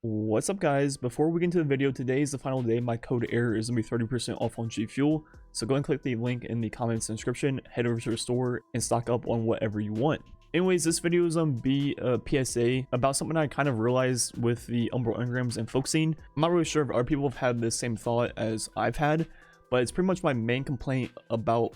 What's up guys, before we get into the video, today is the final day. My code Ehroar is going to be 30% off on G Fuel, so go and click the link in the comments and description, head over to the store and stock up on whatever you want. Anyways, this video is going to be a PSA about something I kind of realized with the Umbral engrams and focusing. I'm not really sure if other people have had the same thought as I've had, but it's pretty much my main complaint about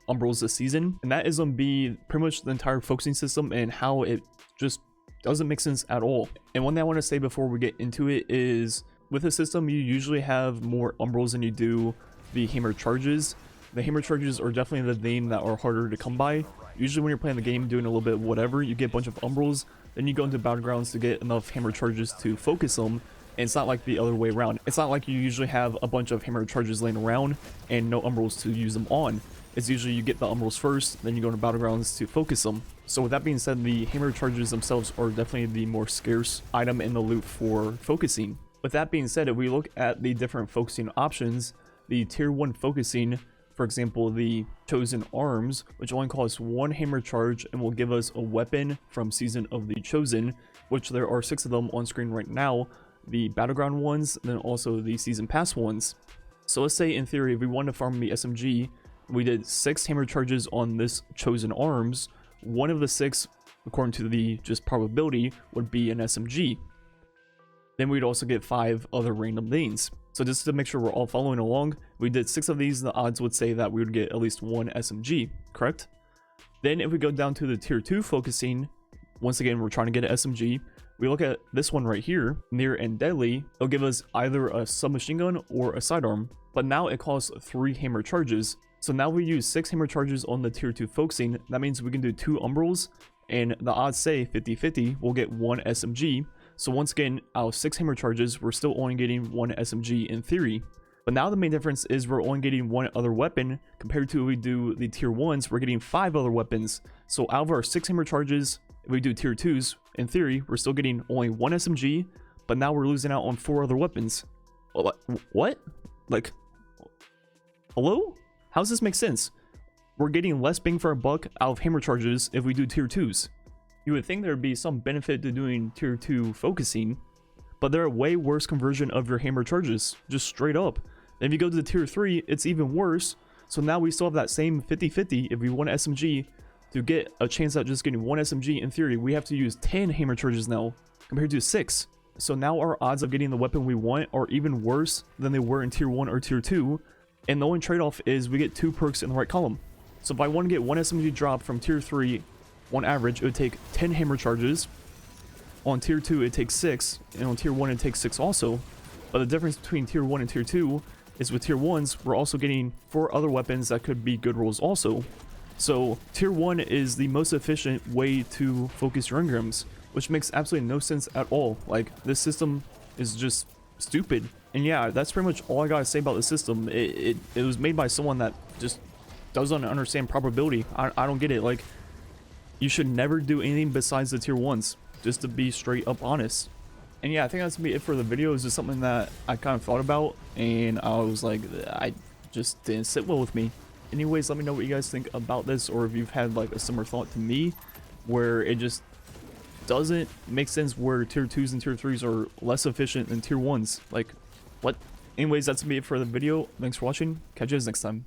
Umbrals this season, and that is going to be pretty much the entire focusing system and how it just doesn't make sense at all. And one thing I want to say before we get into it is, with the system you usually have more Umbrals than you do the hammer charges. The hammer charges are definitely the thing that are harder to come by. Usually when you're playing the game doing a little bit of whatever, you get a bunch of Umbrals, then you go into battlegrounds to get enough hammer charges to focus them. And it's not like the other way around. It's not like you usually have a bunch of hammer charges laying around and no Umbrals to use them on. It's usually you get the Umbrals first, then you go into battlegrounds to focus them. So with that being said, the hammer charges themselves are definitely the more scarce item in the loot for focusing. With that being said, if we look at the different focusing options, the tier 1 focusing, for example the Chosen Arms, which only costs 1 hammer charge and will give us a weapon from Season of the Chosen, which there are 6 of them on screen right now, the battleground ones, then also the season pass ones. So let's say in theory if we wanted to farm the SMG, we did 6 hammer charges on this Chosen Arms. One of the 6, according to the just probability, would be an SMG. Then we'd also get 5 other random things. So just to make sure we're all following along, we did 6 of these, the odds would say that we would get at least 1 SMG, correct? Then if we go down to the tier 2 focusing, once again we're trying to get an SMG, we look at this one right here, Near and Deadly. It'll give us either a submachine gun or a sidearm, but now it costs 3 hammer charges. So now we use 6 hammer charges on the tier 2 focusing. That means we can do 2 Umbrals, and the odds say 50-50, we'll get 1 SMG. So once again, out of 6 hammer charges, we're still only getting 1 SMG in theory. But now the main difference is we're only getting 1 other weapon, compared to if we do the tier 1s, we're getting 5 other weapons. So out of our 6 hammer charges, if we do tier 2s, in theory, we're still getting only 1 SMG, but now we're losing out on 4 other weapons. What? Like, hello? How does this make sense? We're getting less bang for our buck out of hammer charges if we do tier 2s. You would think there would be some benefit to doing tier 2 focusing, but they're a way worse conversion of your hammer charges, just straight up. And if you go to the tier 3, it's even worse. So now we still have that same 50-50 if we want SMG. To get a chance at just getting 1 SMG, in theory, we have to use 10 hammer charges now, compared to 6. So now our odds of getting the weapon we want are even worse than they were in tier 1 or tier 2. And the only trade-off is we get 2 perks in the right column. So if I want to get 1 SMG drop from tier 3 on average, it would take 10 hammer charges. On tier 2 it takes 6, and on tier 1 it takes 6 also. But the difference between tier 1 and tier 2 is with tier 1s we're also getting 4 other weapons that could be good rolls also. So tier 1 is the most efficient way to focus your engrams, which makes absolutely no sense at all. Like, this system is just stupid. And yeah, that's pretty much all I gotta say about the system. It was made by someone that just doesn't understand probability. I don't get it. Like, you should never do anything besides the tier 1s, just to be straight up honest. And yeah, I think that's gonna be it for the video. It's just something that I kind of thought about, and I was like, I just didn't sit well with me. Anyways, let me know what you guys think about this, or if you've had like a similar thought to me, where it just doesn't make sense where tier 2s and tier 3s are less efficient than tier 1s. Like, what? Anyways, that's gonna be it for the video. Thanks for watching. Catch you guys next time.